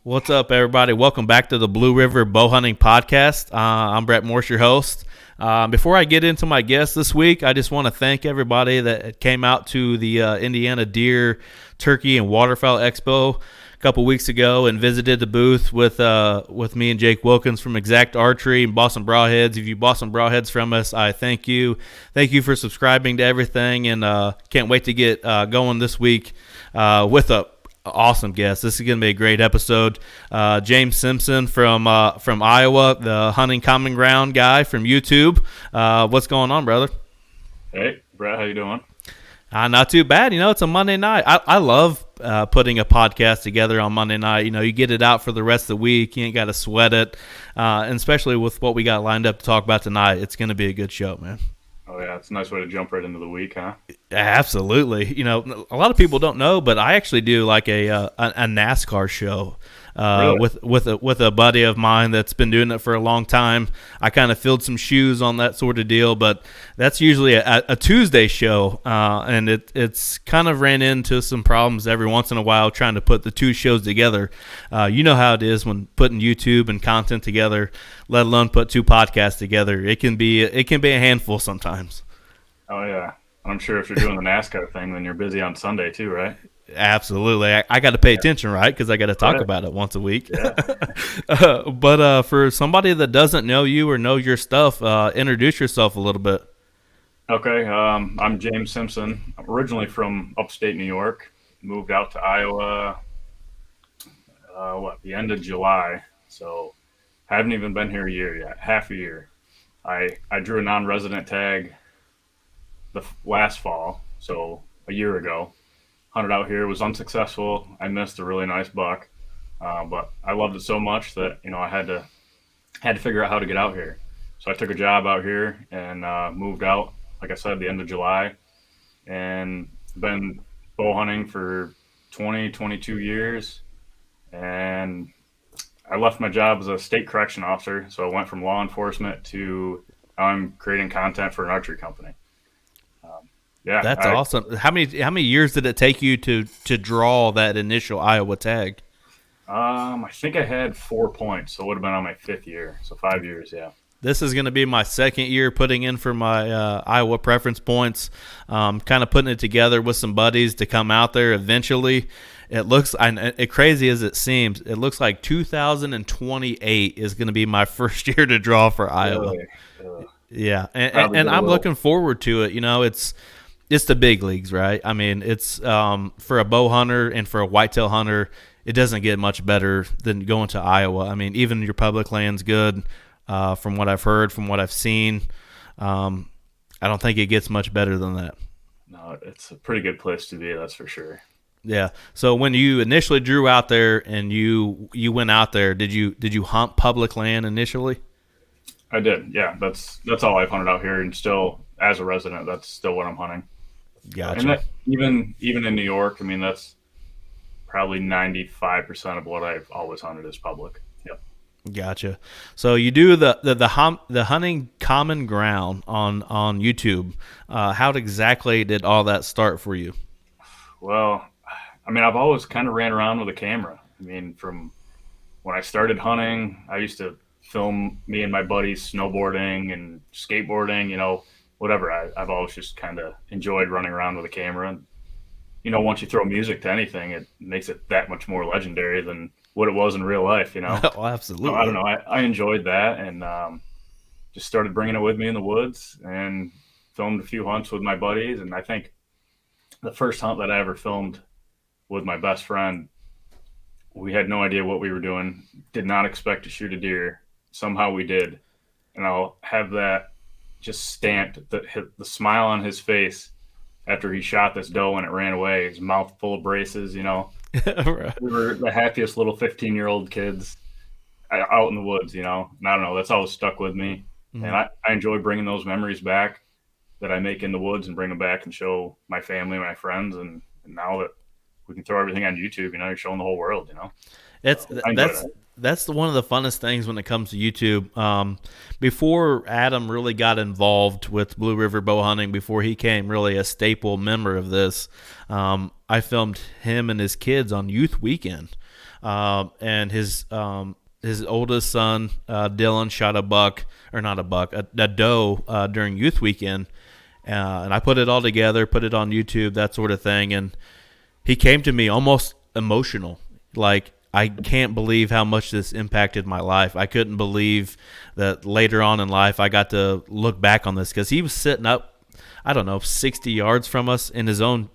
What's up, everybody? Welcome back to the Blue River Bow Hunting Podcast. I'm Brett Morse, your host. Before I get into my guest this week, I just want to thank everybody that came out to the Indiana Deer, Turkey, and Waterfowl Expo a couple weeks ago and visited the booth with me and Jake Wilkins from Exact Archery and Boston Broadheads. If you bought some broadheads from us, I thank you. Thank you for subscribing to everything, and can't wait to get going this week with a awesome guest. This is going to be a great episode. James Simpson from Iowa, the hunting common ground guy from YouTube. What's going on, brother? Hey, Brett, how you doing? Not too bad. It's a Monday night. I love putting a podcast together on Monday night. You get it out for the rest of the week. You ain't got to sweat it. And especially with what we got lined up to talk about tonight, it's going to be a good show, man. Oh, yeah, it's a nice way to jump right into the week, huh? Absolutely. A lot of people don't know, but I actually do like a NASCAR show Really? with a buddy of mine that's been doing it for a long time. I kind of filled some shoes on that sort of deal, but that's usually a Tuesday show, and it's kind of ran into some problems every once in a while trying to put the two shows together. You know how it is when putting YouTube and content together, let alone put two podcasts together. It can be a handful sometimes. Oh, yeah. I'm sure if you're doing the NASCAR thing, then you're busy on Sunday too, right? Absolutely. I got to pay attention, right? Because I got to talk about it once a week. Yeah. But for somebody that doesn't know you or know your stuff, introduce yourself a little bit. Okay, I'm James Simpson. I'm originally from upstate New York. Moved out to Iowa, the end of July. So haven't even been here a year yet, half a year. I drew a non-resident tag last fall, so a year ago. Hunted out here, was unsuccessful. I missed a really nice buck, but I loved it so much that I had to figure out how to get out here. So I took a job out here and moved out. Like I said, the end of July, and been bow hunting for 22 years. And I left my job as a state correction officer, so I went from law enforcement to now I'm creating content for an archery company. Yeah, That's awesome. How many years did it take you to draw that initial Iowa tag? I think I had 4 points, so it would have been on my 5th year, so 5 years. Yeah. This is going to be my second year putting in for my Iowa preference points, kind of putting it together with some buddies to come out there eventually. It looks, crazy as it seems, it looks like 2028 is going to be my first year to draw for Iowa. Really? Yeah, and I'm looking forward to it. It's the big leagues, right? I mean, it's for a bow hunter and for a whitetail hunter, it doesn't get much better than going to Iowa. I mean, even your public land's good. From what I've heard, from what I've seen, I don't think it gets much better than that. No, it's a pretty good place to be, that's for sure. Yeah. So when you initially drew out there and you went out there, did you hunt public land initially? I did. Yeah, that's all I've hunted out here, and still, as a resident, that's still what I'm hunting. Gotcha. And that, even in New York, I mean, that's probably 95% of what I've always hunted is public. Yep. Gotcha. So you do the hunting common ground on YouTube. How exactly did all that start for you? Well, I mean, I've always kind of ran around with a camera. I mean, from when I started hunting, I used to film me and my buddies snowboarding and skateboarding, whatever. I've always just kind of enjoyed running around with a camera. And, once you throw music to anything, it makes it that much more legendary than what it was in real life, Oh, absolutely. So, I don't know. I enjoyed that, and just started bringing it with me in the woods and filmed a few hunts with my buddies. And I think the first hunt that I ever filmed with my best friend, we had no idea what we were doing, did not expect to shoot a deer. Somehow we did. And I'll have that just stamped, the smile on his face after he shot this doe and it ran away, his mouth full of braces, Right. We were the happiest little 15-year-old kids out in the woods, And I don't know, that's always stuck with me. Mm-hmm. And I enjoy bringing those memories back that I make in the woods and bring them back and show my family, my friends. And now that we can throw everything on YouTube, you're showing the whole world, That's one of the funnest things when it comes to YouTube. Before Adam really got involved with Blue River bow hunting, before he became really a staple member of this, I filmed him and his kids on youth weekend, and his oldest son Dylan shot a buck, or not a buck, a doe during youth weekend, and I put it all together, put it on YouTube, that sort of thing, and he came to me almost emotional, like, I can't believe how much this impacted my life. I couldn't believe that later on in life I got to look back on this, because he was sitting up, I don't know, 60 yards from us in his own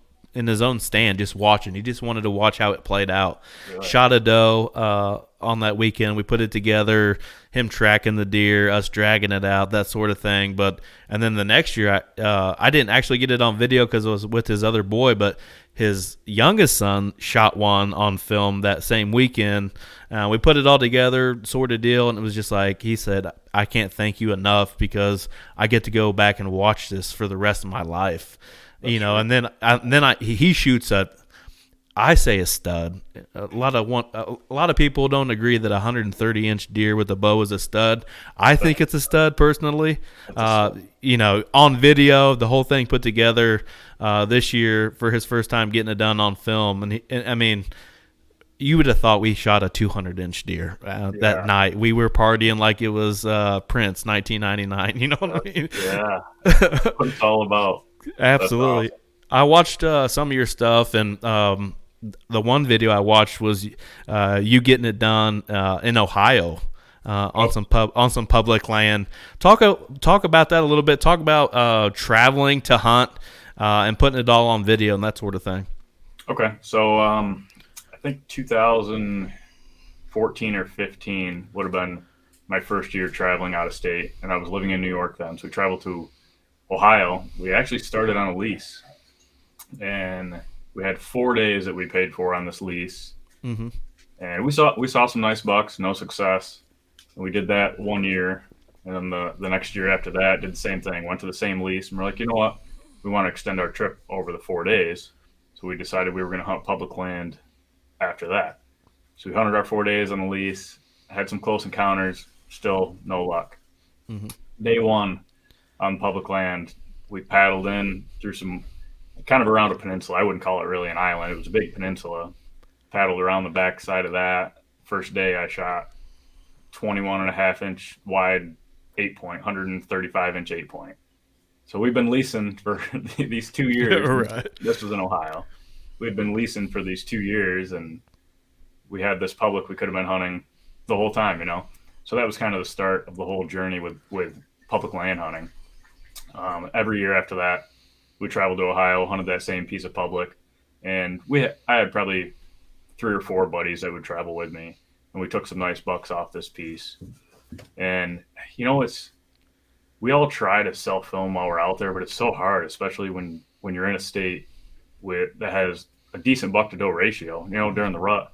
stand, just watching. He just wanted to watch how it played out. Really? Shot a doe on that weekend. We put it together. Him tracking the deer, us dragging it out, that sort of thing. And then the next year, I didn't actually get it on video because it was with his other boy, but his youngest son shot one on film that same weekend. We put it all together, sort of deal, and it was just like he said, I can't thank you enough because I get to go back and watch this for the rest of my life. That's true. And then he shoots I say a stud. A lot of people don't agree that a 130-inch deer with a bow is a stud. I think it's a stud personally. On video, the whole thing put together this year for his first time getting it done on film, and you would have thought we shot a 200-inch deer that night. We were partying like it was Prince 1999. You know what I mean? Yeah, that's what it's all about. Absolutely. Awesome. I watched some of your stuff, and the one video I watched was you getting it done in Ohio on some public land. Talk about that a little bit. Talk about traveling to hunt and putting it all on video and that sort of thing. Okay, so I think 2014 or 15 would have been my first year traveling out of state, and I was living in New York then. So we traveled to Ohio. We actually started on a lease, and we had 4 days that we paid for on this lease. Mm-hmm. And we saw some nice bucks, no success. And we did that 1 year, and then the next year after that did the same thing. Went to the same lease, and we're like, you know what? We want to extend our trip over the 4 days, so we decided we were going to hunt public land after that. So we hunted our 4 days on the lease, had some close encounters, still no luck. Mm-hmm. Day one on public land, we paddled in through some kind of around a peninsula. I wouldn't call it really an island. It was a big peninsula. Paddled around the back side of that. First day I shot 21 and a half inch wide 8-point, 135 inch 8-point. So we've been leasing for these 2 years. Right. This was in Ohio. We'd been leasing for these 2 years, and we had this public we could have been hunting the whole time, So that was kind of the start of the whole journey with public land hunting. Every year after that, we traveled to Ohio, hunted that same piece of public, and I had probably 3 or 4 buddies that would travel with me, and we took some nice bucks off this piece. And we all try to self-film while we're out there, but it's so hard, especially when you're in a state that has a decent buck to doe ratio. During the rut,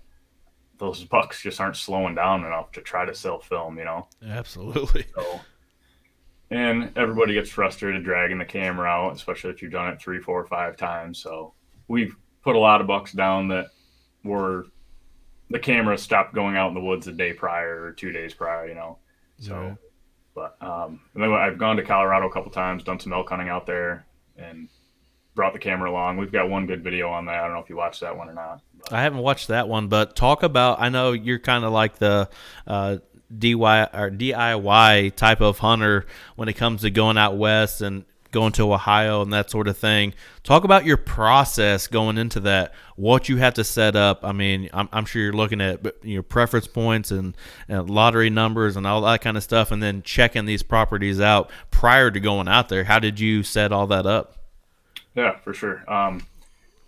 those bucks just aren't slowing down enough to try to self-film. Absolutely. So, and everybody gets frustrated dragging the camera out, especially if you've done it 3, 4, 5 times. So we've put a lot of bucks down that were the camera stopped going out in the woods a day prior or 2 days prior. So. Right. But and then I've gone to Colorado a couple times, done some elk hunting out there, and brought the camera along. We've got one good video on that. I don't know if you watched that one or not. But I haven't watched that one, but talk about. I know you're kind of like the DIY type of hunter when it comes to going out west and going to Ohio and that sort of thing. Talk about your process going into that, what you have to set up. I mean, I'm sure you're looking at your preference points and lottery numbers and all that kind of stuff, and then checking these properties out prior to going out there. How did you set all that up? Yeah, for sure.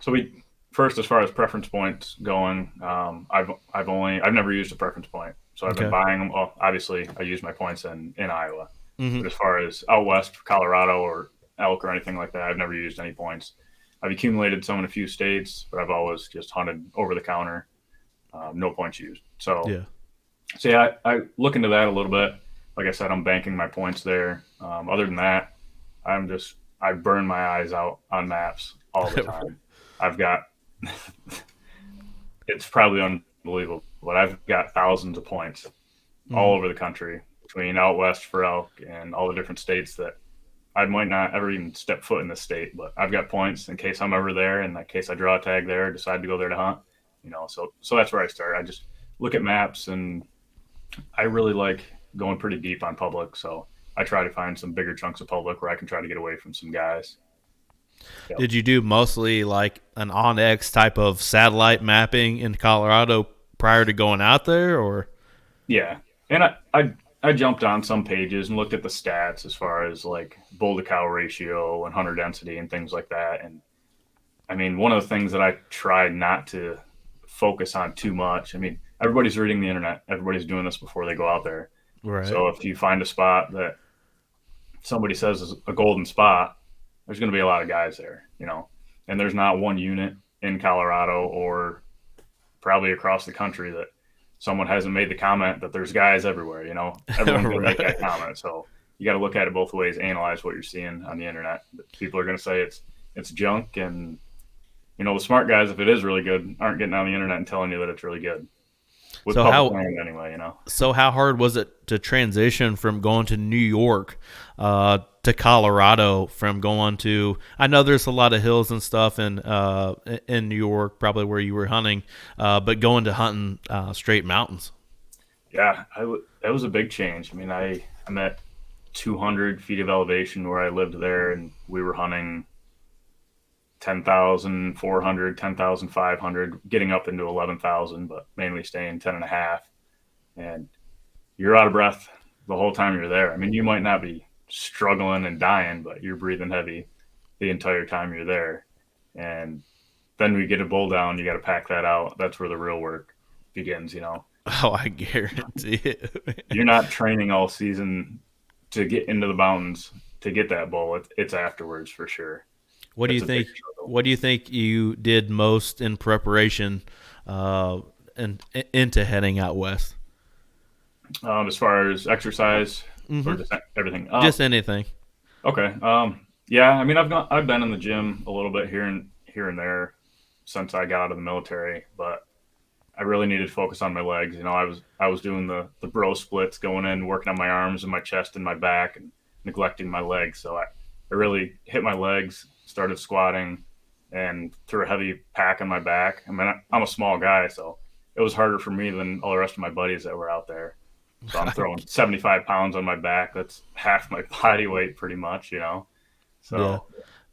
So we first, as far as preference points going, I've never used a preference point. So I've been buying them. Well, obviously, I use my points in Iowa. Mm-hmm. But as far as out west, Colorado or elk or anything like that, I've never used any points. I've accumulated some in a few states, but I've always just hunted over the counter, no points used. So I look into that a little bit. Like I said, I'm banking my points there. Other than that, I burn my eyes out on maps all the time. I've got it's probably unbelievable, but I've got thousands of points all over the country between out west for elk and all the different states that I might not ever even step foot in the state, but I've got points in case I'm ever there, in that case I draw a tag there, decide to go there to hunt. So that's where I start. I just look at maps, and I really like going pretty deep on public. So I try to find some bigger chunks of public where I can try to get away from some guys. Yep. Did you do mostly like an OnX type of satellite mapping in Colorado prior to going out there, or? Yeah, and I jumped on some pages and looked at the stats as far as like bull to cow ratio and hunter density and things like that. And I mean, one of the things that I tried not to focus on too much. I mean, everybody's reading the internet. Everybody's doing this before they go out there. Right. So if you find a spot that somebody says is a golden spot, there's going to be a lot of guys there. And there's not one unit in Colorado or probably across the country that someone hasn't made the comment that there's guys everywhere. Everyone's going to make that comment. So you got to look at it both ways, analyze what you're seeing on the internet. People are going to say it's junk, and the smart guys, if it is really good, aren't getting on the internet and telling you that it's really good. With So public how land anyway. so how hard was it to transition from going to New York to Colorado, from going to, I know there's a lot of hills and stuff in New York, probably where you were hunting, but going to hunting straight mountains. Yeah, that was a big change. I mean, I'm at 200 feet of elevation where I lived there, and we were hunting 10,400, 10,500, getting up into 11,000, but mainly staying 10 and a half. And you're out of breath the whole time you're there. I mean, you might not be struggling and dying, but you're breathing heavy the entire time you're there. And then we get a bull down, you got to pack that out. That's where the real work begins. Oh, I guarantee it. You're not training all season to get into the mountains to get that bull. It's afterwards for sure. What do you It's a think? big struggle. What do you think you did most in preparation and into heading out west? As far as exercise or Hmm. just everything. Just anything. Okay. Yeah. I mean, I've been in the gym a little bit here and there since I got out of the military, but I really needed to focus on my legs. I was doing the bro splits, going in, working on my arms and my chest and my back, and neglecting my legs. So I really hit my legs, started squatting, and threw a heavy pack on my back. I mean, I'm a small guy, so it was harder for me than all the rest of my buddies that were out there. So I'm throwing 75 pounds on my back. That's half my body weight, pretty much. Yeah. So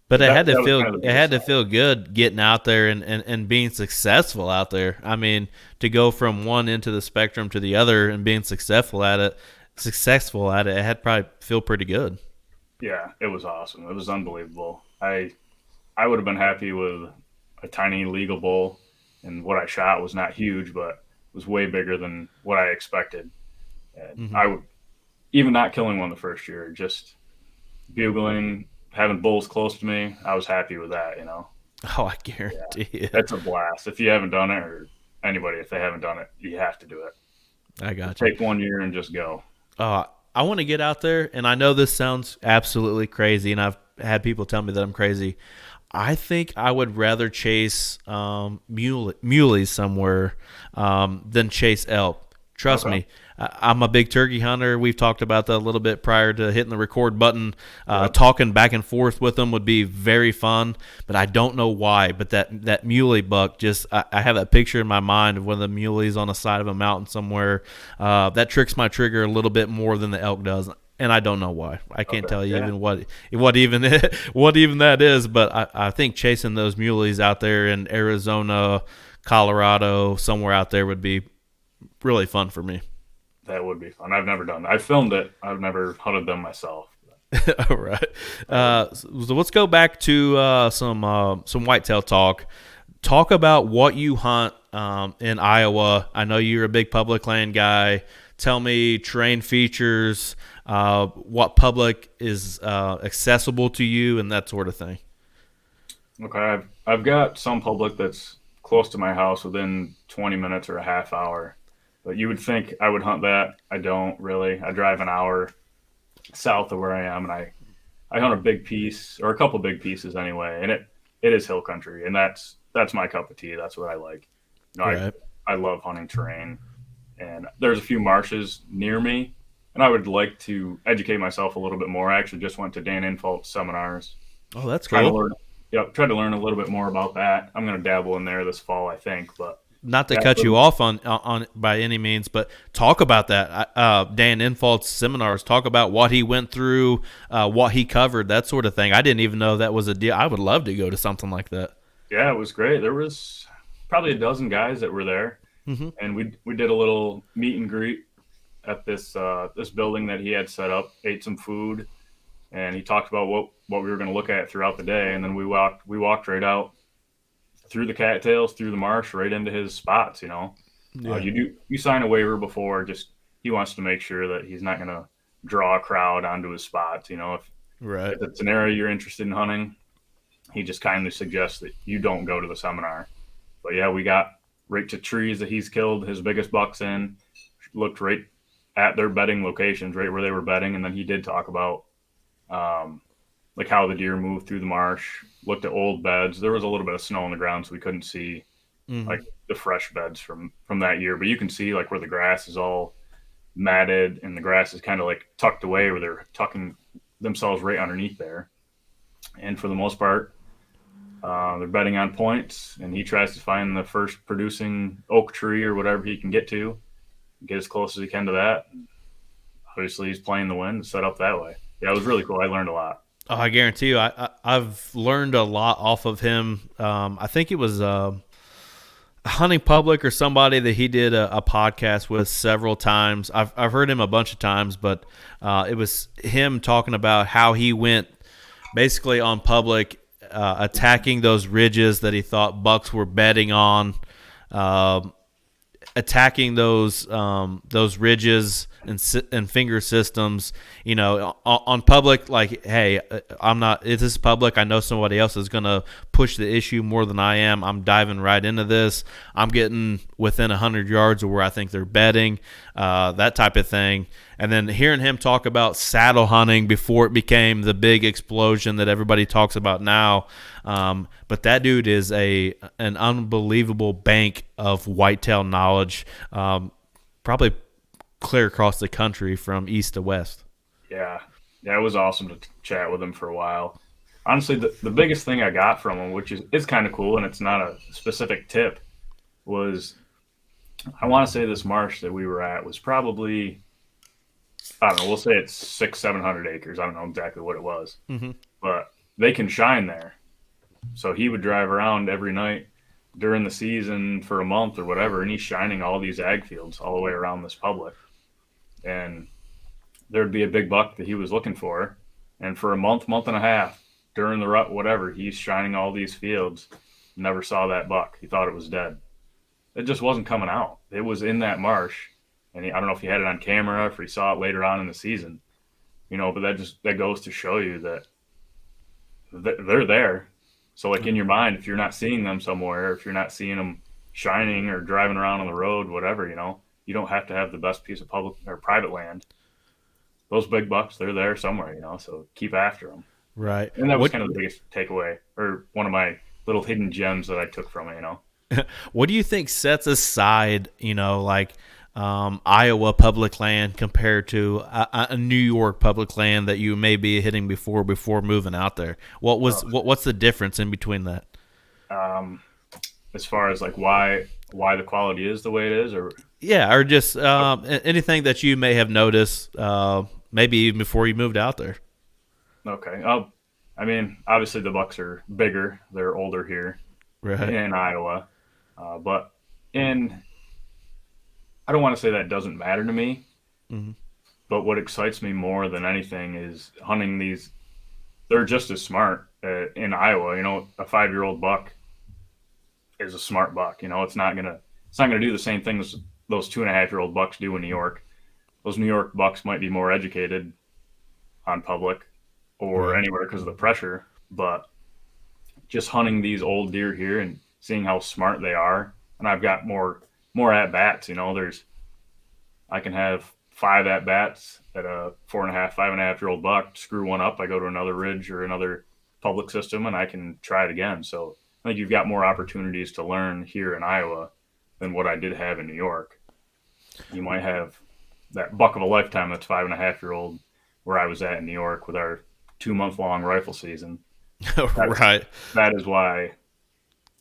But that was kind of the it had biggest to thing. feel good getting out there and being successful out there. I mean, to go from one end of the spectrum to the other and being successful at it had probably feel pretty good. Yeah, it was awesome. It was unbelievable. I would have been happy with a tiny legal bull, and what I shot was not huge, but was way bigger than what I expected. And Hmm. I would, even not killing one the first year, just bugling, having bulls close to me, I was happy with that. Oh, I Yeah, guarantee it. that's a blast. If you haven't done it, or anybody, if they haven't done it, you have to do it. I got you. Take one year and just go. Uh, I want to get out there, and I know this sounds absolutely crazy, and I've had people tell me that I'm crazy. I think I would rather chase muleys somewhere than chase elk. Trust Okay. me, I'm a big turkey hunter. We've talked about that a little bit prior to hitting the record button. Yep. Talking back and forth with them would be very fun, but I don't know why. But that muley buck, just I have that picture in my mind of one of the muleys on the side of a mountain somewhere. That tricks my trigger a little bit more than the elk does. And I don't know why. I can't Okay. tell you Yeah. even what even what even that is. But I think chasing those muleys out there in Arizona, Colorado, somewhere out there would be really fun for me. That would be fun. I've never done that. I filmed it. I've never hunted them myself. All right. That would So let's go back to some whitetail talk. Talk about what you hunt in Iowa. I know you're a big public land guy. Tell me terrain features, what public is accessible to you, and that sort of thing. Okay, I've got some public that's close to my house within 20 minutes or a half hour. But you would think I would hunt that. I don't really. I drive an hour south of where I am, and I hunt a big piece or a couple big pieces anyway. And it is hill country, and that's my cup of tea. That's what I like. You know, Right. I love hunting terrain, and there's a few marshes near me, and I would like to educate myself a little bit more. I actually just went to Dan Infalt's seminars, Oh, that's trying to cool. learn. Yep, tried to learn a little bit more about that. I'm going to dabble in there this fall, I think. But Not to yeah, cut you off on by any means, but talk about that. Dan Infalt's seminars. Talk about what he went through, what he covered, that sort of thing. I didn't even know that was a deal. I would love to go to something like that. yeah, it was great. There was probably a dozen guys that were there, Mm-hmm. and we did a little meet and greet at this building that he had set up. Ate some food, and he talked about what we were going to look at throughout the day, and then we walked right out through the cattails, through the marsh, right into his spots. Yeah. You sign a waiver before. Just he wants to make sure that he's not going to draw a crowd onto his spots. Right. If it's an area you're interested in hunting, he just kindly suggests that you don't go to the seminar. But yeah, we got right to trees that he's killed his biggest bucks in. Looked right at their bedding locations, right where they were bedding, and then he did talk about um, like how the deer moved through the marsh. Looked at old beds. There was a little bit of snow on the ground, so we couldn't see Mm-hmm. like the fresh beds from that year. But you can see like where the grass is all matted and the grass is kind of like tucked away, where they're tucking themselves right underneath there. And for the most part, they're betting on points, and he tries to find the first producing oak tree or whatever he can get as close as he can to that. Obviously, he's playing the wind set up that way. Yeah, it was really cool. I learned a lot. Oh, I guarantee you, I've learned a lot off of him. I think it was Hunting Public or somebody that he did a podcast with several times. I've heard him a bunch of times, but it was him talking about how he went basically on Public, attacking those ridges that he thought bucks were bedding on. Um Attacking those ridges and finger systems, on Public, like, hey, I'm not, if this is Public, I know somebody else is going to push the issue more than I am. I'm diving right into this. I'm getting within 100 yards of where I think they're bedding, that type of thing. And then hearing him talk about saddle hunting before it became the big explosion that everybody talks about now. But that dude is an unbelievable bank of whitetail knowledge, probably clear across the country from east to west. Yeah, yeah, it was awesome to chat with him for a while. Honestly, the biggest thing I got from him, which is kind of cool, and it's not a specific tip, was I want to say this marsh that we were at was probably, I don't know, we'll say it's 600-700 acres. I don't know exactly what it was, Mm-hmm. but they can shine there. So he would drive around every night during the season for a month or whatever, and he's shining all these ag fields all the way around this Public. And there'd be a big buck that he was looking for, and for a month and a half during the rut, whatever, he's shining all these fields. Never saw that buck. He thought it was dead. It just wasn't coming out. It was in that marsh, and I don't know if he had it on camera, if he saw it later on in the season, But that goes to show you that they're there. So, like in your mind, if you're not seeing them somewhere, if you're not seeing them shining or driving around on the road, whatever, you don't have to have the best piece of public or private land. Those big bucks, they're there somewhere, So keep after them. Right. And that was What kind of the biggest takeaway, or one of my little hidden gems that I took from it. What do you think sets aside, like Iowa public land compared to a New York public land that you may be hitting before moving out there? What's the difference in between that? Um, as far as like why the quality is the way it is, or Yeah, or just anything that you may have noticed, maybe even before you moved out there. okay. I mean, obviously the Bucks are bigger; they're older here Right. in Iowa, but in I don't want to say that doesn't matter to me, Hmm. but what excites me more than anything is hunting these. They're just as smart in Iowa. A 5-year-old buck is a smart buck. It's not gonna do the same things those 2.5-year-old bucks do in New York. Those New York bucks might be more educated on Public or Right. anywhere because of the pressure, but just hunting these old deer here and seeing how smart they are, and I've got more at bats. I can have 5 at bats at a 4.5, 5.5-year-old buck. Screw one up, I go to another ridge or another Public system, and I can try it again. So I think you've got more opportunities to learn here in Iowa than what I did have in New York. You might have that buck of a lifetime. That's 5.5-year-old where I was at in New York with our 2-month long rifle season. That's Right. that is why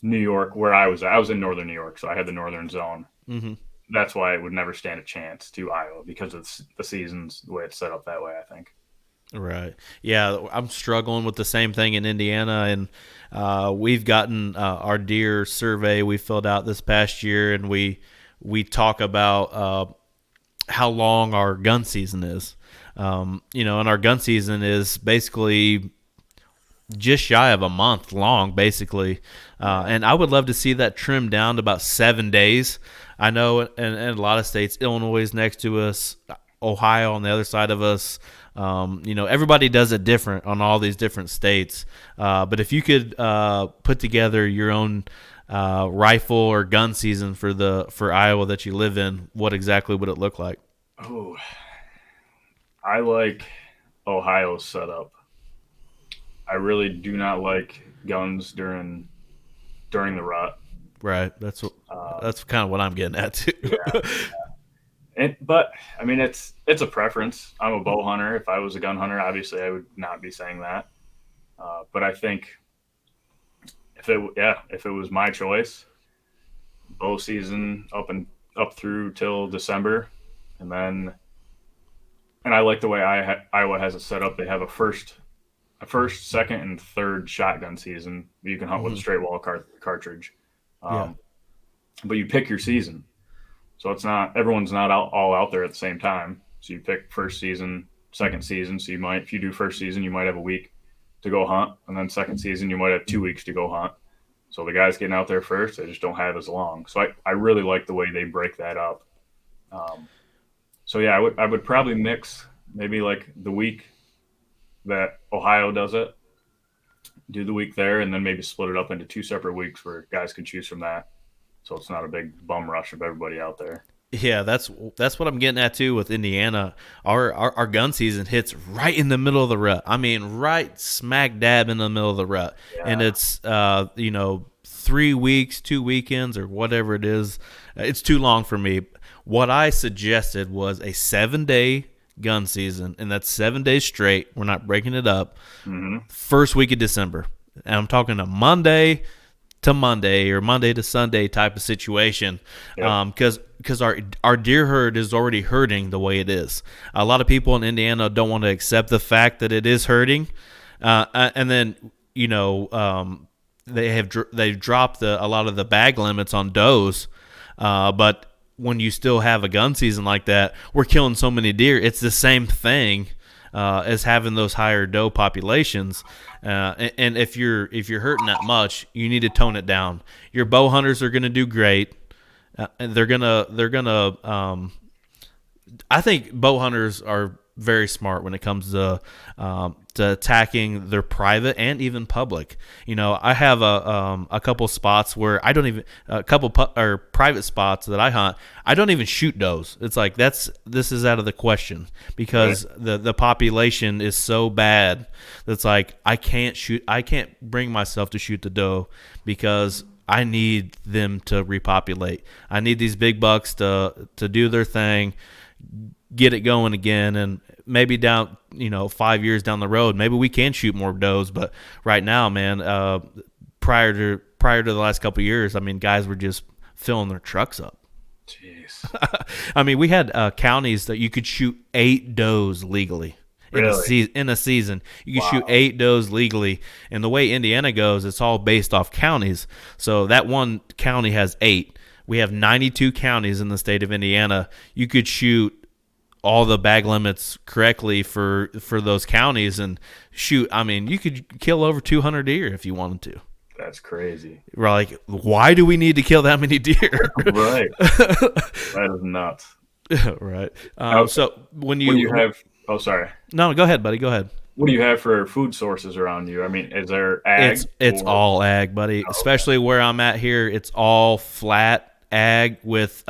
New York, where I was at, I was in northern New York, so I had the northern zone. Hmm. That's why it would never stand a chance to Iowa because of the seasons, the way it's set up that way, I think. Right. Yeah, I'm struggling with the same thing in Indiana, and we've gotten our deer survey we filled out this past year, and we talk about how long our gun season is. And our gun season is basically just shy of a month long, basically. Yeah. And I would love to see that trimmed down to about 7 days. I know in a lot of states, Illinois is next to us, Ohio on the other side of us. Everybody does it different on all these different states. But if you could put together your own rifle or gun season for Iowa that you live in, what exactly would it look like? Oh, I like Ohio's setup. I really do not like guns during the rut. Right. Um, That's kind of what I'm getting at too. yeah, but I mean, it's a preference. I'm a bow hunter. If I was a gun hunter, obviously I would not be saying that. But I think if it was my choice, bow season up through till December, and then and I like the way Iowa has it set up. They have a first, second, and third shotgun season. You can hunt with a Hmm. straight wall cartridge, Yeah. um, but you pick your season. So it's not everyone's not all out there at the same time. So you pick first season, second season. So if you do first season, you might have a week to go hunt, and then second season you might have 2 weeks to go hunt. So the guys getting out there first, they just don't have as long. So I really like the way they break that up. Um, so yeah, I would probably mix maybe like the week that Ohio does it, do the week there, and then maybe split it up into two separate weeks where guys can choose from that. So it's not a big bum rush of everybody out there. Yeah, that's what I'm getting at too with Indiana. Our gun season hits right in the middle of the rut. I mean, right smack dab in the middle of the rut, and Yeah. it's 3 weeks, 2 weekends, or whatever it is. It's too long for me. What I suggested was a 7 day gun season, and that's 7 days straight. We're not breaking it up. Mm-hmm. First week of December, and I'm talking a Monday to Monday or Monday to Sunday type of situation, Yep. because our deer herd is already hurting the way it is. A lot of people in Indiana don't want to accept the fact that it is hurting, and then they've dropped a lot of the bag limits on does, but when you still have a gun season like that, we're killing so many deer. It's the same thing as having those higher doe populations. And if you're hurting that much, you need to tone it down. Your bow hunters are going to do great. And I think bow hunters are very smart when it comes to attacking their private and even public. I have a couple spots where I don't even or private spots that I hunt. I don't even shoot does. It's like this is out of the question because the population is so bad. That's like I can't shoot. I can't bring myself to shoot the doe because I need them to repopulate. I need these big bucks to do their thing, get it going again, and maybe down 5 years down the road, maybe we can shoot more does. But right now, man, prior to the last couple of years, I mean, guys were just filling their trucks up. Jeez. I mean, we had counties that you could shoot 8 does legally. Really? In a season, you can shoot Wow. 8 does legally, and the way Indiana goes, it's all based off counties. So that one county has 8. We have 92 counties in the state of Indiana. You could shoot all the bag limits correctly for those counties and shoot. I mean, you could kill over 200 deer if you wanted to. That's crazy. We're like, why do we need to kill that many deer? Right. That is nuts. Right. How, So when what do you you have? Oh, sorry. no, go ahead, buddy. Go ahead. What do you have for food sources around you? I mean, is there ag? It's or, all ag, buddy. oh, okay. Especially where I'm at here, it's all flat ag with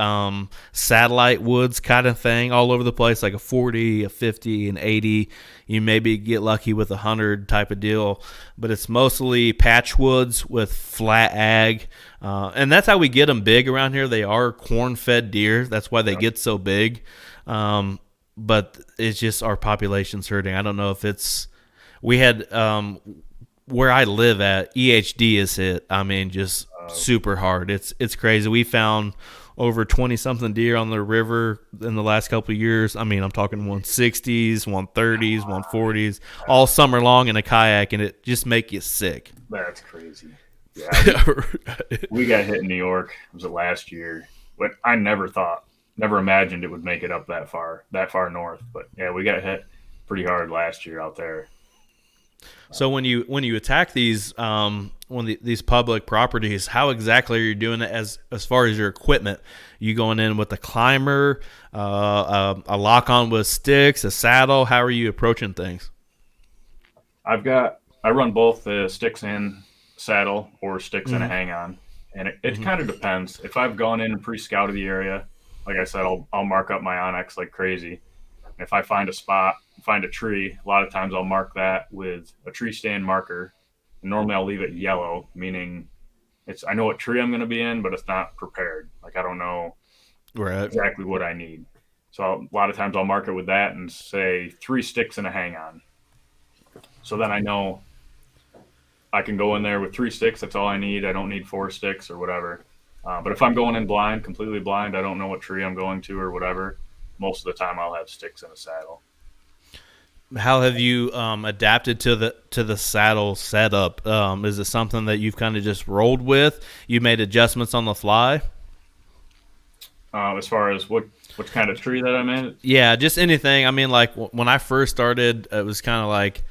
satellite woods kind of thing all over the place, like a 40, a 50, an 80. You maybe get lucky with a 100 type of deal, but it's mostly patch woods with flat ag. And that's how we get them big around here. They are corn-fed deer. That's why they get so big. But it's just our population's hurting. I don't know if it's we had where I live at, EHD is hit. I mean, just super hard. It's crazy. We found over 20 something deer on the river in the last couple of years. I mean, I'm talking 160s, 130s, 140s, all summer long in a kayak, and it just make you sick. That's crazy. Yeah, we got hit in New York. Was it last year? But I never imagined it would make it up that far north. But yeah, we got hit pretty hard last year out there. So when you attack these these public properties, how exactly are you doing it as far as your equipment? You going in with a climber, a lock on with sticks, a saddle? How are you approaching things? I run both the sticks and saddle or sticks and a hang on, and it kind of depends. If I've gone in and pre-scouted the area, like I said, I'll mark up my Onyx like crazy. If I find a spot, find a tree, a lot of times I'll mark that with a tree stand marker. And normally I'll leave it yellow, meaning I know what tree I'm going to be in, but it's not prepared. Like I don't know exactly what I need. So a lot of times I'll mark it with that and say 3 sticks and a hang on. So then I know I can go in there with 3 sticks. That's all I need. I don't need 4 sticks or whatever. But if I'm going in blind, completely blind, I don't know what tree I'm going to or whatever, most of the time I'll have sticks and a saddle. How have you adapted to the saddle setup? Is it something that you've kind of just rolled with? You made adjustments on the fly? As far as what kind of tree that I'm in? Yeah, just anything. I mean, like when I first started, it was kind of like,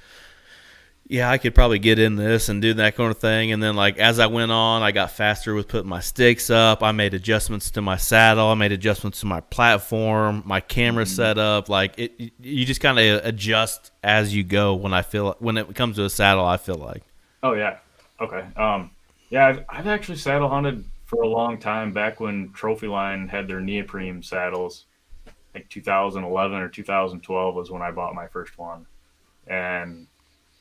yeah, I could probably get in this and do that kind of thing. And then, like, as I went on, I got faster with putting my sticks up. I made adjustments to my saddle. I made adjustments to my platform, my camera setup. Like, you just kind of adjust as you go when it comes to a saddle, I feel like. Oh, yeah. Okay. Yeah, I've actually saddle hunted for a long time, back when Trophy Line had their neoprene saddles. I think 2011 or 2012 was when I bought my first one. And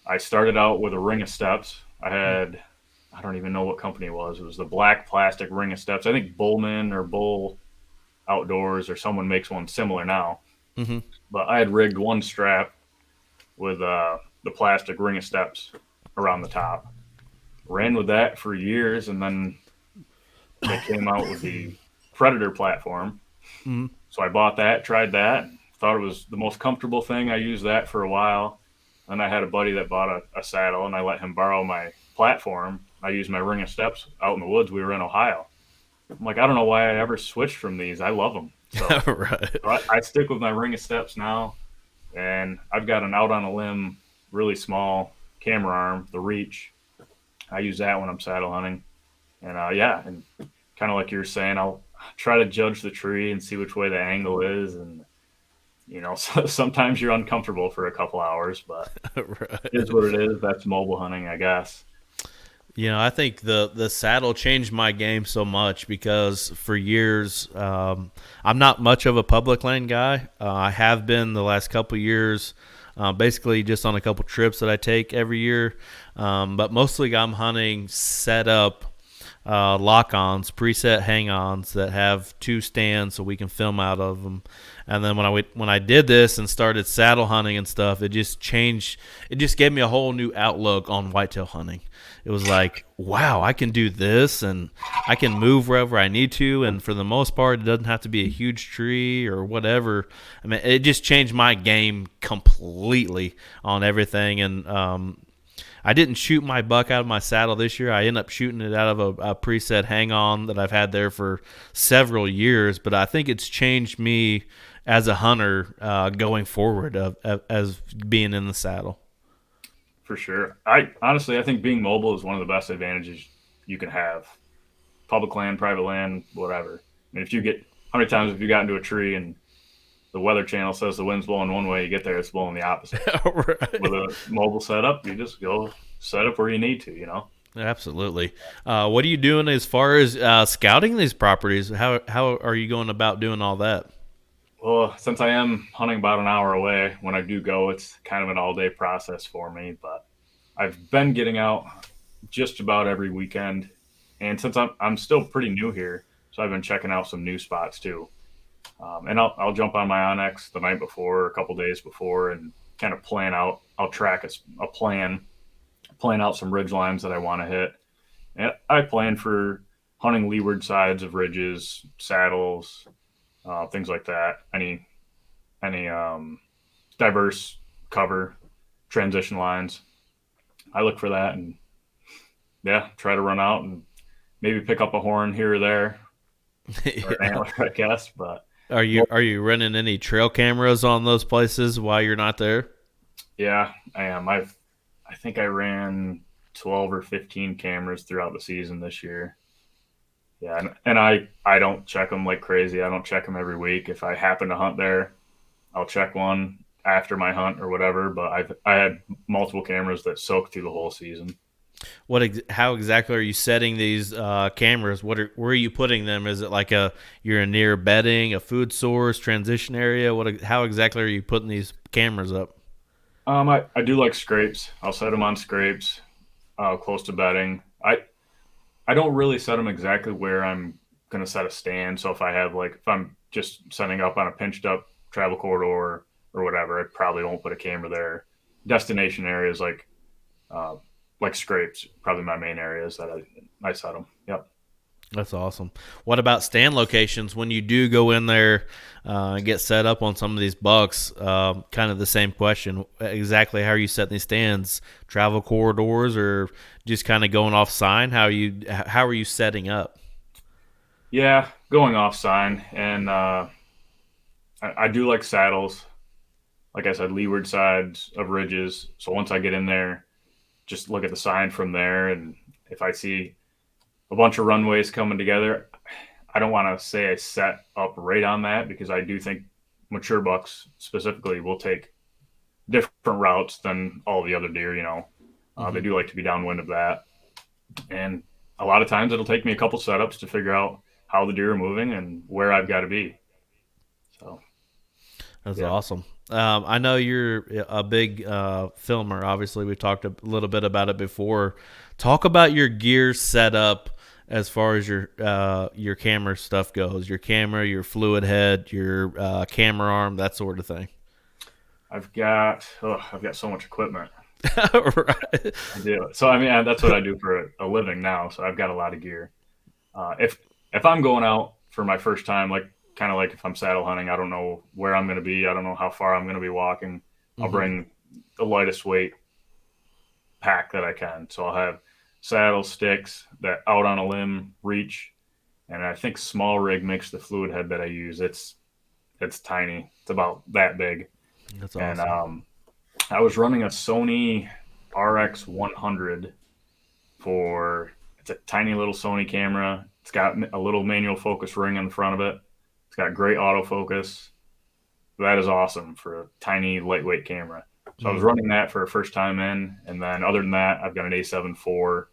I started out with a ring of steps. I don't even know what company it was. It was the black plastic ring of steps. I think Bullman or Bull Outdoors or someone makes one similar now. Mm-hmm. But I had rigged one strap with the plastic ring of steps around the top. Ran with that for years, and then they came out with the Predator platform. Mm-hmm. So I bought that, tried that, thought it was the most comfortable thing. I used that for a while. Then I had a buddy that bought a saddle, and I let him borrow my platform. I used my ring of steps out in the woods. We were in Ohio. I'm like, I don't know why I ever switched from these. I love them. So, right. I stick with my ring of steps now, and I've got an out on a limb, really small camera arm, the Reach. I use that when I'm saddle hunting. And, and kind of like you were saying, I'll try to judge the tree and see which way the angle is, and sometimes you're uncomfortable for a couple hours, but right. It is what it is. That's mobile hunting, I guess. I think the saddle changed my game so much because for years I'm not much of a public land guy. I have been the last couple of years, basically just on a couple trips that I take every year. But mostly I'm hunting set up lock-ons, preset hang-ons that have 2 stands so we can film out of them. And then when I did this and started saddle hunting and stuff, it just changed. It just gave me a whole new outlook on whitetail hunting. It was like, wow, I can do this and I can move wherever I need to. And for the most part, it doesn't have to be a huge tree or whatever. I mean, it just changed my game completely on everything. And I didn't shoot my buck out of my saddle this year. I ended up shooting it out of a preset hang-on that I've had there for several years. But I think it's changed me as a hunter going forward as being in the saddle. For sure. I think being mobile is one of the best advantages you can have. Public land, private land, whatever. I mean, how many times have you gotten to a tree and the Weather Channel says the wind's blowing one way, you get there, it's blowing the opposite. Right. With a mobile setup, you just go set up where you need to, Absolutely. What are you doing as far as scouting these properties? How are you going about doing all that? Well, since I am hunting about an hour away, when I do go, it's kind of an all day process for me. But I've been getting out just about every weekend, and since I'm still pretty new here, so I've been checking out some new spots too. And I'll jump on my Onyx the night before, a couple days before, and kind of plan out. I'll track a plan out some ridge lines that I want to hit. And I plan for hunting leeward sides of ridges, saddles, things like that. Any diverse cover, transition lines. I look for that and yeah, try to run out and maybe pick up a horn here or there or an Yeah. antler, I guess. But Are you running any trail cameras on those places while you're not there? yeah, I am. I think I ran 12 or 15 cameras throughout the season this year. Yeah, and I don't check them like crazy. I don't check them every week. If I happen to hunt there, I'll check one after my hunt or whatever. But I had multiple cameras that soaked through the whole season. How exactly are you setting these cameras? Where are you putting them? Is it like you're near bedding, a food source, transition area? How exactly are you putting these cameras up? I do like scrapes. I'll set them on scrapes, close to bedding. I don't really set them exactly where I'm gonna set a stand. So if I'm just setting up on a pinched up travel corridor or whatever, I probably won't put a camera there. Destination areas uh, like scrapes, probably my main areas that I set them. Yep. That's awesome. What about stand locations when you do go in there and get set up on some of these bucks? Kind of the same question. Exactly how are you setting these stands? Travel corridors or just kind of going off sign? How are you setting up? Yeah, going off sign, and I do like saddles. Like I said, leeward sides of ridges. So once I get in there, just look at the sign from there, and if I see a bunch of runways coming together, I don't want to say I set up right on that because I do think mature bucks specifically will take different routes than all the other deer. They Hmm. do like to be downwind of that, and a lot of times it'll take me a couple setups to figure out how the deer are moving and where I've got to be. So That's yeah, awesome. I know you're a big filmer. Obviously, we talked a little bit about it before. Talk about your gear setup as far as your camera stuff goes. Your camera, your fluid head, your camera arm, that sort of thing. I've got so much equipment. Right. I do. So I mean, that's what I do for a living now. So I've got a lot of gear. If I'm going out for my first time, like kind of like if I'm saddle hunting, I don't know where I'm going to be. I don't know how far I'm going to be walking. I'll Hmm. bring the lightest weight pack that I can. So I'll have saddle sticks that out on a limb reach, and I think small rig makes the fluid head that I use. It's tiny. It's about that big, That's and awesome. I was running a Sony RX 100 for it's a tiny little Sony camera. It's got a little manual focus ring in the front of it. It's got great autofocus. That is awesome for a tiny lightweight camera. So I was Mm. running that for a first time in, and then other than that, I've got an A7 IV.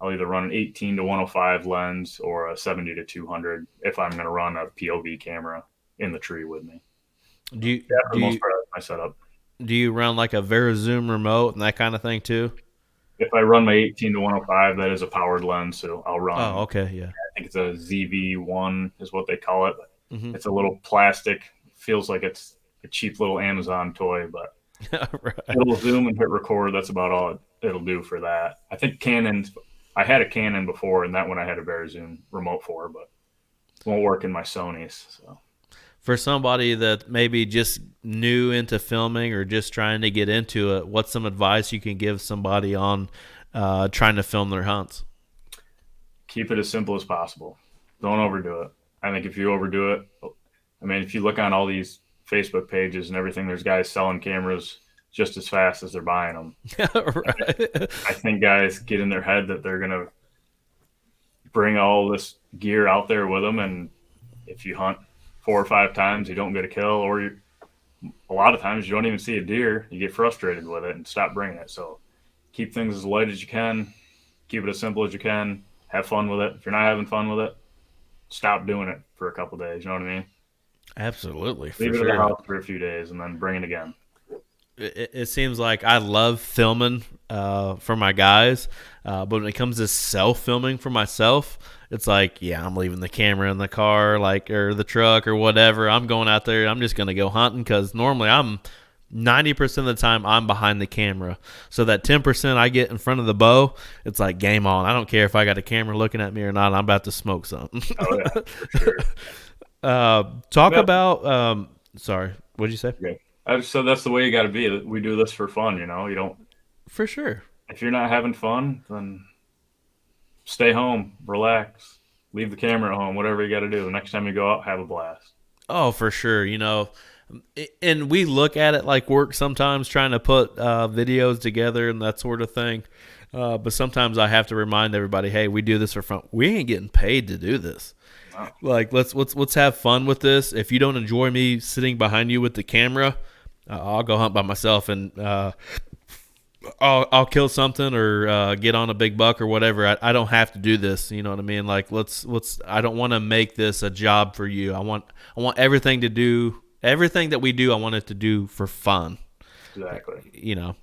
I'll either run an 18 to 105 lens or a 70 to 200 if I'm going to run a POV camera in the tree with me. Do So you yeah, for do the most you part, that's my setup. do you run like a Zoom remote and that kind of thing too? If I run my 18 to 105, that is a powered lens, so I'll Oh, run. okay, yeah. I think it's a ZV1 is what they call it. Hmm. It's a little plastic, feels like it's a cheap little Amazon toy, but Right. it'll zoom and hit record. That's about all it'll do for that. I think I had a Canon before, and that one I had a Verizon remote for, but it won't work in my Sony's. So For somebody that maybe just new into filming or just trying to get into it, what's some advice you can give somebody on trying to film their hunts? keep it as simple as possible. Don't overdo it. I think if you overdo it, I mean, if you look on all these Facebook pages and everything, there's guys selling cameras just as fast as they're buying them. Right. I think guys get in their head that they're going to bring all this gear out there with them, and if you hunt 4 or 5 times, you don't get a kill, or a lot of times you don't even see a deer. You get frustrated with it and stop bringing it. So keep things as light as you can. Keep it as simple as you can. Have fun with it. If you're not having fun with it, stop doing it for a couple days. You know what I mean? Absolutely, for Leave it at the sure. house for a few days and then bring it again. It seems like I love filming for my guys, but when it comes to self filming for myself, it's like, yeah, I'm leaving the camera in the car, like, or the truck or whatever. I'm going out there. I'm just gonna go hunting because normally I'm 90% of the time I'm behind the camera. So that 10% I get in front of the bow, it's like game on. I don't care if I got a camera looking at me or not. I'm about to smoke something. Oh yeah, for sure. Talk Yep. about. Sorry, what did you say? Okay. I just said that's the way you got to be. We do this for fun, you know. You don't. For sure. If you're not having fun, then stay home, relax, leave the camera at home, whatever you got to do. The next time you go out, have a blast. Oh, for sure. And we look at it like work sometimes, trying to put videos together and that sort of thing. But sometimes I have to remind everybody, hey, we do this for fun. We ain't getting paid to do this. Wow. Like let's have fun with this. If you don't enjoy me sitting behind you with the camera, I'll go hunt by myself and I'll kill something or get on a big buck or whatever. I don't have to do this. You know what I mean? Like let's. I don't want to make this a job for you. I want everything that we do. I want it to do for fun. Exactly. You know.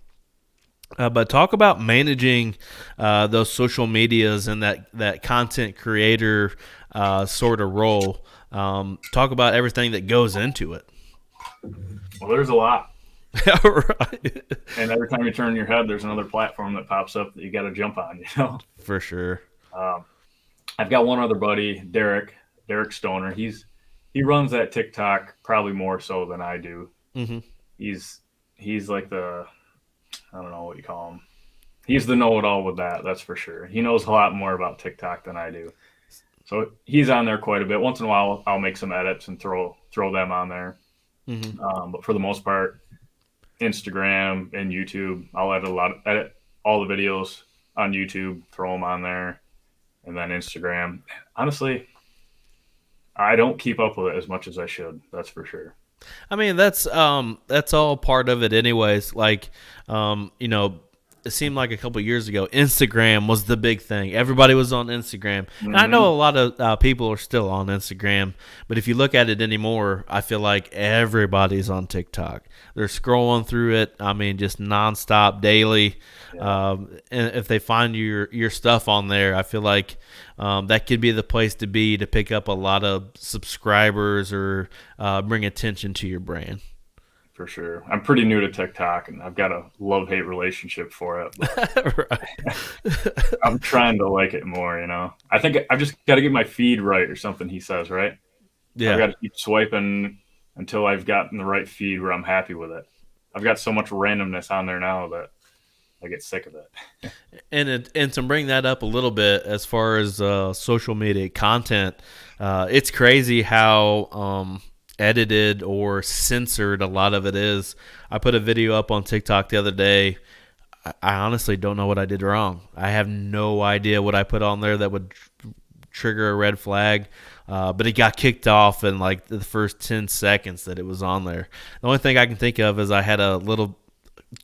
But talk about managing those social medias and that content creator sort of role. Talk about everything that goes into it. Well, there's a lot. Right. And every time you turn your head, there's another platform that pops up that you got to jump on, you know? For sure. I've got one other buddy, Derek Stoner. He runs that TikTok probably more so than I do. Mm-hmm. He's like I don't know what you call him. He's the know-it-all with that, that's for sure. He knows a lot more about TikTok than I do. So he's on there quite a bit. Once in a while, I'll make some edits and throw them on there. Mm-hmm. But for the most part, Instagram and YouTube, I'll edit all the videos on YouTube, throw them on there, and then Instagram. Honestly, I don't keep up with it as much as I should. That's for sure. I mean, that's all part of it, anyways. Like, it seemed like a couple years ago, Instagram was the big thing. Everybody was on Instagram, and I know a lot of people are still on Instagram. But if you look at it anymore, I feel like everybody's on TikTok. They're scrolling through it. I mean, just nonstop, daily. Yeah. And if they find your stuff on there, I feel like that could be the place to be to pick up a lot of subscribers or bring attention to your brand. For sure. I'm pretty new to TikTok, and I've got a love-hate relationship for it. But Right. I'm trying to like it more, you know. I think I've just got to get my feed right or something, he says, right? Yeah. I've got to keep swiping until I've gotten the right feed where I'm happy with it. I've got so much randomness on there now that I get sick of it. And to bring that up a little bit as far as social media content, it's crazy how edited or censored a lot of it is. I put a video up on TikTok the other day. I honestly don't know what I did wrong. I have no idea what I put on there that would trigger a red flag. But it got kicked off in like the first 10 seconds that it was on there. The only thing I can think of is I had a little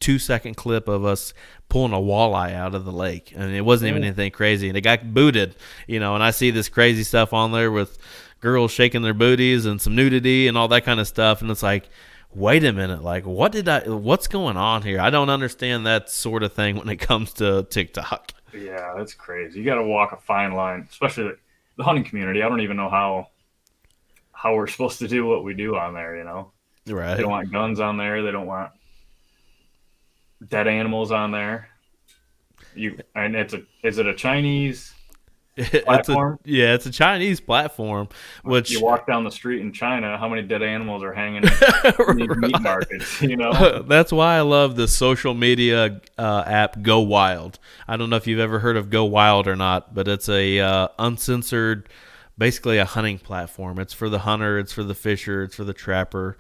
2-second clip of us pulling a walleye out of the lake, and it wasn't even anything crazy, and it got booted, and I see this crazy stuff on there with girls shaking their booties and some nudity and all that kind of stuff, and it's like, wait a minute, like what's going on here? I don't understand that sort of thing when it comes to TikTok. Yeah, that's crazy. You got to walk a fine line, especially the hunting community. I don't even know how we're supposed to do what we do on there, you know? Right. They don't want guns on there. They don't want dead animals on there. And is it a Chinese platform? It's a Chinese platform, which you walk down the street in China, how many dead animals are hanging in these meat markets, you know? That's why I love the social media app Go Wild. I don't know if you've ever heard of Go Wild or not, but it's a uncensored, basically a hunting platform. It's for the hunter, it's for the fisher, it's for the trapper.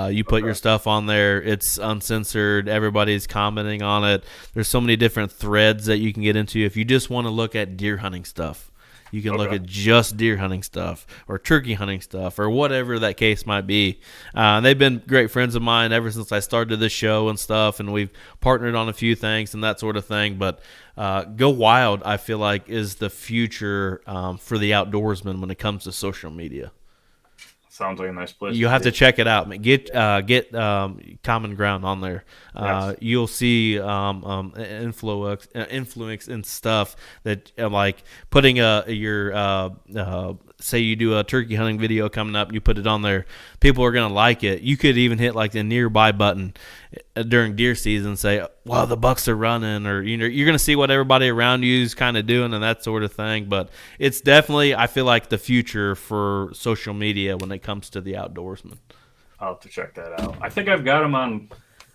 You put your stuff on there, it's uncensored, everybody's commenting on it. There's so many different threads that you can get into if you just want to look at deer hunting stuff. You can look Okay. at just deer hunting stuff or turkey hunting stuff or whatever that case might be. They've been great friends of mine ever since I started this show and stuff, and we've partnered on a few things and that sort of thing. But Go Wild, I feel like, is the future for the outdoorsman when it comes to social media. Sounds like a nice place You to have to be. check it out. Get Common Ground on there. Yes. You'll see influence and stuff that like putting your say you do a turkey hunting video coming up and you put it on there. People are gonna like it. You could even hit like the nearby button during deer season and say, "Well, the bucks are running," or you're gonna see what everybody around you is kind of doing and that sort of thing. But it's definitely, I feel like, the future for social media when it comes to the outdoorsman. I'll have to check that out. I think I've got him on.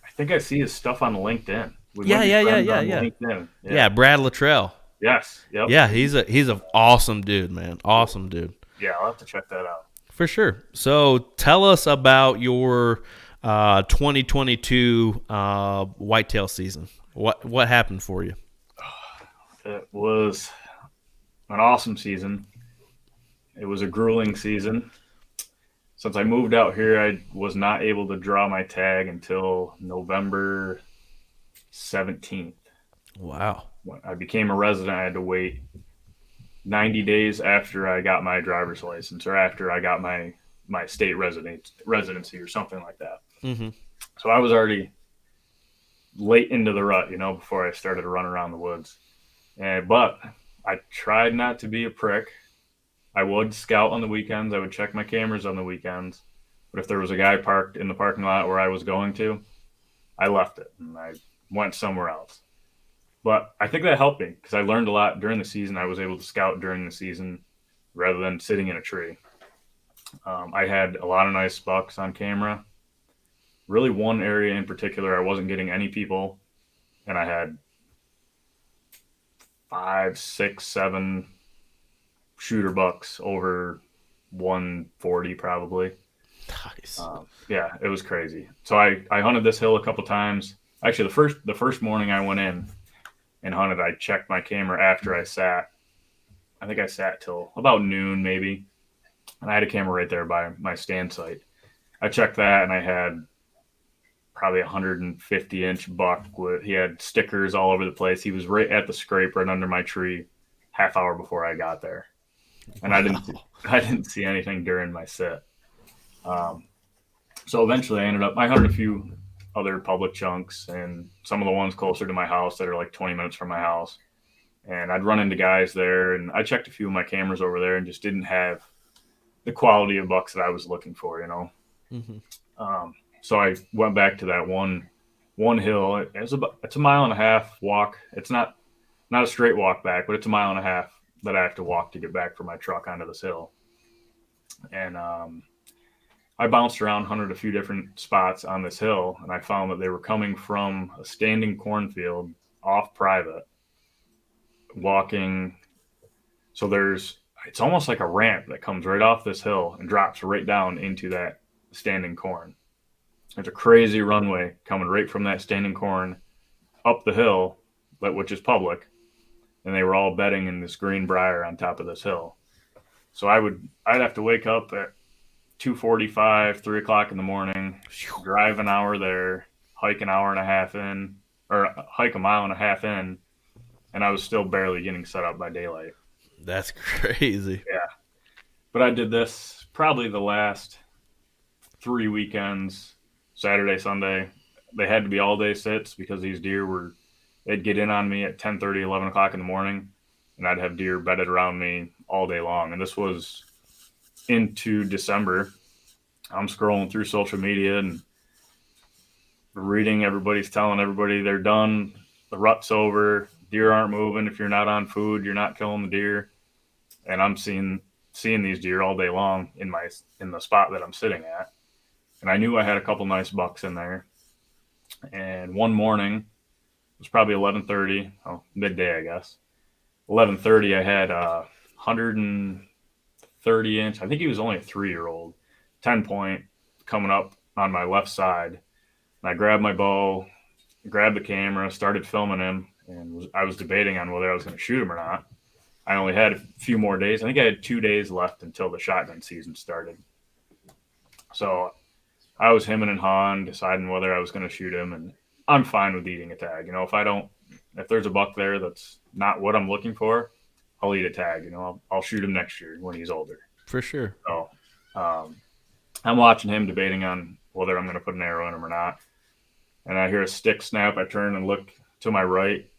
I think I see his stuff on LinkedIn. We Yeah, might be yeah, yeah, friends yeah, on yeah. LinkedIn. Yeah. Yeah, Brad Luttrell. Yes. Yep. Yeah, he's an awesome dude, man. Awesome dude. Yeah, I'll have to check that out. For sure. So tell us about your 2022 whitetail season. What happened for you? It was an awesome season. It was a grueling season. Since I moved out here, I was not able to draw my tag until November 17th. Wow. When I became a resident, I had to wait 90 days after I got my driver's license or after I got my state residency or something like that. Mm-hmm. So I was already late into the rut, before I started to run around the woods. But I tried not to be a prick. I would scout on the weekends. I would check my cameras on the weekends. But if there was a guy parked in the parking lot where I was going to, I left it and I went somewhere else. But I think that helped me because I learned a lot during the season. I was able to scout during the season rather than sitting in a tree. I had a lot of nice bucks on camera. Really, one area in particular, I wasn't getting any people, and I had 5, 6, 7 shooter bucks over 140 probably. Nice. Yeah, it was crazy. So I hunted this hill a couple times. Actually, the first morning I went in and hunted, I checked my camera after I sat. I think I sat till about noon maybe, and I had a camera right there by my stand site. I checked that, and I had probably 150-inch buck. He had stickers all over the place. He was right at the scrape, right under my tree, half hour before I got there, and Wow. I didn't see anything during my sit. So eventually, I hunted a few other public chunks and some of the ones closer to my house that are like 20 minutes from my house. And I'd run into guys there, and I checked a few of my cameras over there and just didn't have the quality of bucks that I was looking for. Mm-hmm. So I went back to that one hill. It's a mile and a half walk. It's not a straight walk back, but it's a mile and a half that I have to walk to get back from my truck onto this hill. And I bounced around, hunted a few different spots on this hill, and I found that they were coming from a standing cornfield off private, walking. So it's almost like a ramp that comes right off this hill and drops right down into that standing corn. It's a crazy runway coming right from that standing corn up the hill, which is public, and they were all bedding in this green briar on top of this hill. So I'd have to wake up at 2:45, 3 o'clock in the morning, drive an hour there, hike an hour and a half in, or hike a mile and a half in, and I was still barely getting set up by daylight. That's crazy. Yeah. But I did this probably the last 3 weekends, Saturday, Sunday. They had to be all day sits because these deer they'd get in on me at 10:30, 11 o'clock in the morning, and I'd have deer bedded around me all day long. And this was into December. I'm scrolling through social media and reading everybody's telling everybody they're done. The rut's over. Deer aren't moving. If you're not on food, you're not killing the deer. And I'm seeing these deer all day long in the spot that I'm sitting at. And I knew I had a couple nice bucks in there. And one morning, it was probably 11:30, midday, I guess. 11:30, I had a 130-inch. I think he was only a 3-year-old, 10-point coming up on my left side. And I grabbed my bow, grabbed the camera, started filming him, and I was debating on whether I was going to shoot him or not. I only had a few more days. I think I had 2 days left until the shotgun season started. So I was hemming and hawing, deciding whether I was going to shoot him, and I'm fine with eating a tag. If there's a buck there that's not what I'm looking for, I'll eat a tag. I'll shoot him next year when he's older. For sure. So um, I'm watching him debating on whether I'm going to put an arrow in him or not. And I hear a stick snap. I turn and look to my right,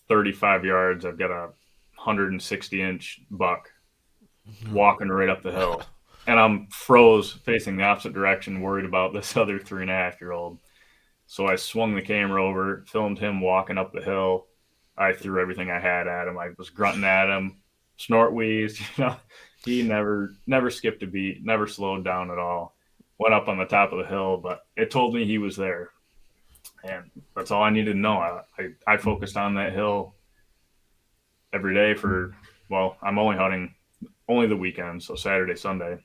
35 yards. I've got a 160-inch buck walking right up the hill. And I'm froze facing the opposite direction, worried about this other 3.5-year-old. So I swung the camera over, filmed him walking up the hill. I threw everything I had at him. I was grunting at him, snort wheezed. He never skipped a beat, never slowed down at all. Went up on the top of the hill, but it told me he was there, and that's all I needed to know. I focused on that hill every day I'm only hunting only the weekends, so Saturday, Sunday,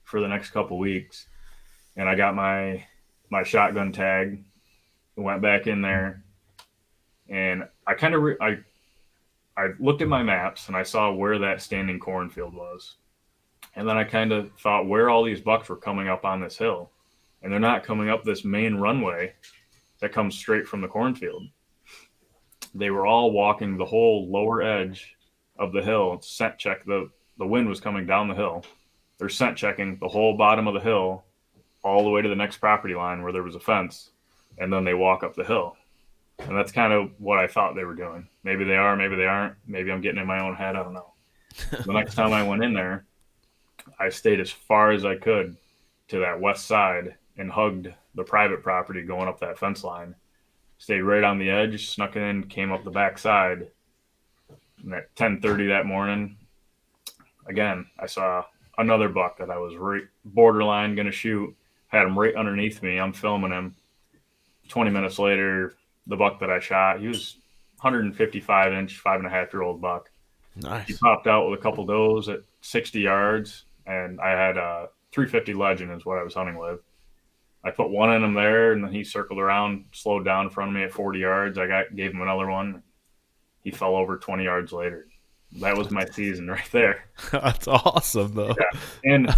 for the next couple weeks, and I got my shotgun tag, went back in there, and I looked at my maps and I saw where that standing cornfield was. And then I kind of thought where all these bucks were coming up on this hill. And they're not coming up this main runway that comes straight from the cornfield. They were all walking the whole lower edge of the hill, scent check. The wind was coming down the hill. They're scent checking the whole bottom of the hill all the way to the next property line where there was a fence. And then they walk up the hill. And that's kind of what I thought they were doing. Maybe they are, maybe they aren't. Maybe I'm getting in my own head. I don't know. The next time I went in there, I stayed as far as I could to that west side and hugged the private property going up that fence line. Stayed right on the edge, snuck in, came up the back side. And at 10:30 that morning, again, I saw another buck that I was right borderline going to shoot. Had him right underneath me. I'm filming him. 20 minutes later, the buck that I shot, he was 155-inch, 5.5-year-old buck. Nice. He popped out with a couple does at 60 yards, and I had a 350 Legend is what I was hunting with. I put one in him there, and then he circled around, slowed down in front of me at 40 yards. Gave him another one. He fell over 20 yards later. That was my season right there. That's awesome, though. Yeah. And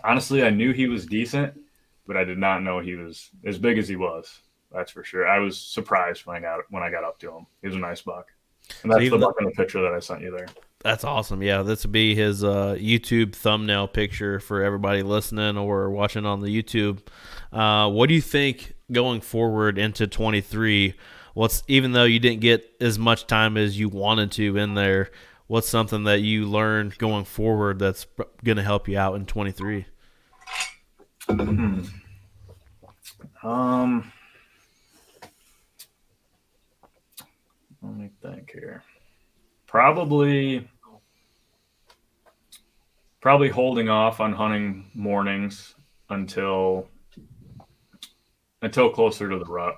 honestly, I knew he was decent, but I did not know he was as big as he was. That's for sure. I was surprised when I got up to him. He was a nice buck. And that's the buck in the picture that I sent you there. That's awesome. Yeah, this would be his YouTube thumbnail picture for everybody listening or watching on the YouTube. What do you think going forward into 23? Even though you didn't get as much time as you wanted to in there, what's something that you learned going forward that's going to help you out in 23? Let me think here. Probably holding off on hunting mornings until closer to the rut.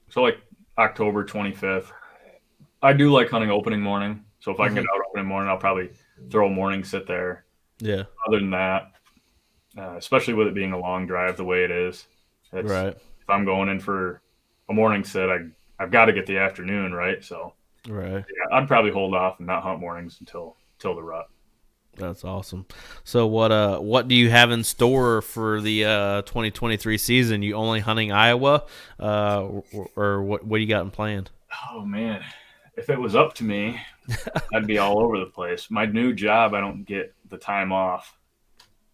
So like October 25th. I do like hunting opening morning. So if I can get out opening morning, I'll probably throw a morning sit there. Yeah. Other than that, especially with it being a long drive the way it is, right. If I'm going in for a morning sit, I've got to get the afternoon, right? So right. Yeah, I'd probably hold off and not hunt mornings until the rut. That's awesome. So what do you have in store for the 2023 season? You only hunting Iowa, or what do you got in plan? Oh man, if it was up to me, I'd be all over the place. My new job, I don't get the time off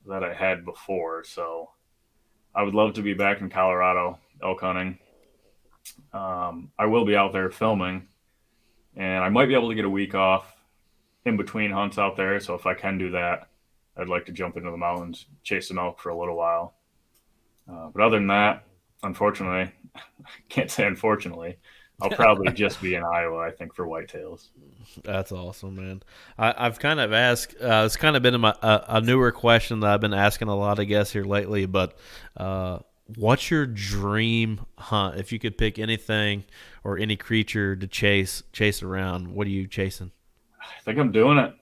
that I had before, so I would love to be back in Colorado elk hunting. I will be out there filming, and I might be able to get a week off in between hunts out there. So if I can do that, I'd like to jump into the mountains, chase some elk for a little while. But other than that, unfortunately, I can't say unfortunately, I'll probably just be in Iowa, I think, for whitetails. That's awesome, man. I've kind of asked, it's kind of been a newer question that I've been asking a lot of guests here lately, but what's your dream hunt? If you could pick anything or any creature to chase around, what are you chasing? I think I'm doing it.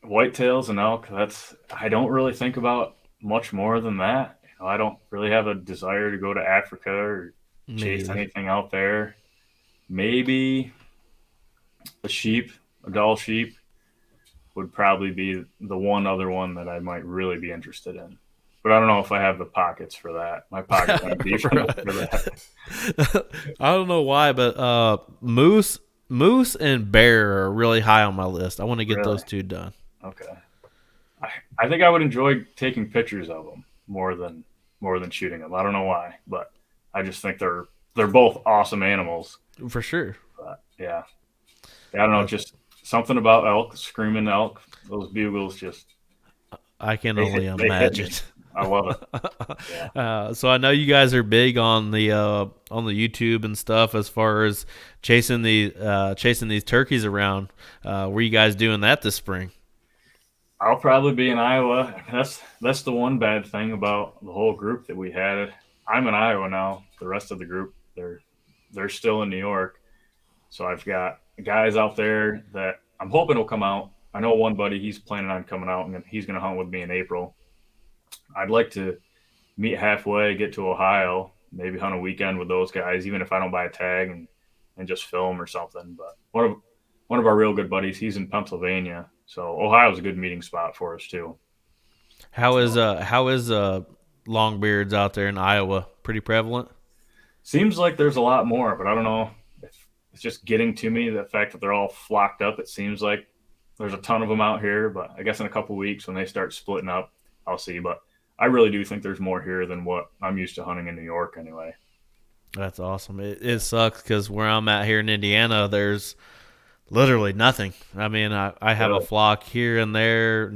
Whitetails and elk, I don't really think about much more than that. I don't really have a desire to go to Africa or chase anything out there. Maybe a sheep. A Dall sheep would probably be the one other one that I might really be interested in. But I don't know if I have the pockets for that. My pockets aren't deep enough for that. I don't know why, but moose and bear are really high on my list. I want to get Really? those two done. Okay. I think I would enjoy taking pictures of them more than shooting them. I don't know why, but I just think they're both awesome animals. For sure. But yeah, I don't know, That's, just something about elk, screaming elk. Those bugles just I can they only hit, they hit imagine. me. I love it. Yeah. So I know you guys are big on the YouTube and stuff as far as chasing these turkeys around. Were you guys doing that this spring? I'll probably be in Iowa. That's the one bad thing about the whole group that we had. I'm in Iowa now. The rest of the group they're still in New York. So I've got guys out there that I'm hoping will come out. I know one buddy, he's planning on coming out and he's going to hunt with me in April. I'd like to meet halfway, get to Ohio, maybe hunt a weekend with those guys, even if I don't buy a tag and just film or something. But one of our real good buddies, he's in Pennsylvania, so Ohio's a good meeting spot for us too. So How is longbeards out there in Iowa? Pretty prevalent. seems like there's a lot more, but I don't know if it's just getting to me the fact that they're all flocked up. It seems like there's a ton of them out here, but I guess in a couple weeks when they start splitting up, I'll see. But I really do think there's more here than what I'm used to hunting in New York anyway. That's awesome. It sucks because where I'm at here in Indiana, there's literally nothing. I mean, I have a Really, flock here and there.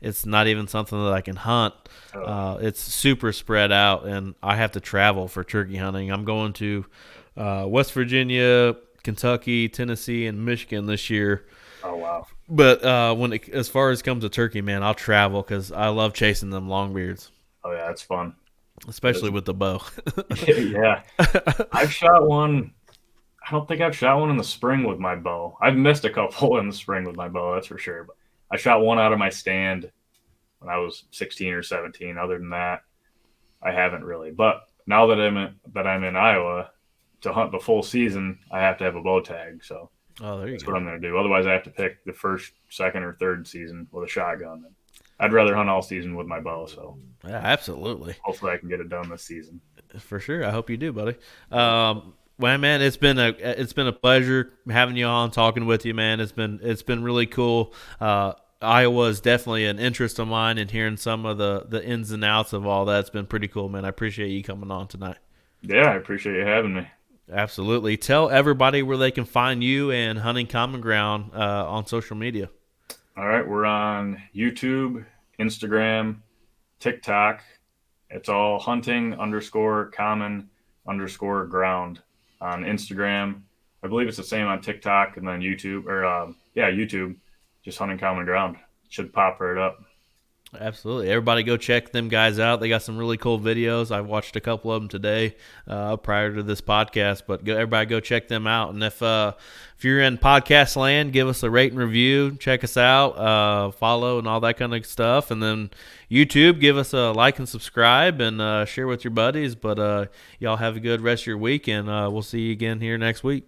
It's not even something that I can hunt. really. It's super spread out, and I have to travel for turkey hunting. I'm going to West Virginia, Kentucky, Tennessee, and Michigan this year. Oh wow. But as far as comes to turkey, man, I'll travel because I love chasing them longbeards, Oh yeah, it's fun. It especially is. with the bow. Yeah, I've shot one. I don't think I've shot one in the spring with my bow. I've missed a couple in the spring with my bow, that's for sure. But I shot one out of my stand when I was 16 or 17. Other than that, I haven't really. But now that I'm in Iowa to hunt the full season, I have to have a bow tag. So Oh, there you that's what go. I'm going to do. Otherwise, I have to pick the first, second, or third season with a shotgun. I'd rather hunt all season with my bow. So Yeah, absolutely. hopefully, I can get it done this season. For sure. I hope you do, buddy. Yeah. Well, man, it's been a pleasure having you on, talking with you, man. It's been really cool. Iowa is definitely an interest of mine, and hearing some of the ins and outs of all that's been pretty cool, man. I appreciate you coming on tonight. Yeah, I appreciate you having me. Absolutely. Tell everybody where they can find you and Hunting Common Ground on social media. All right, we're on YouTube, Instagram, TikTok. It's all hunting underscore common underscore ground on Instagram. I believe it's the same on TikTok and then YouTube or yeah, YouTube. Just hunting common ground should pop right up. Absolutely. Everybody go check them guys out. They got some really cool videos. I watched a couple of them today prior to this podcast, but everybody go check them out. And if you're in podcast land, give us a rate and review. Check us out, follow and all that kind of stuff. And then YouTube, give us a like and subscribe and share with your buddies. But y'all have a good rest of your week, and we'll see you again here next week.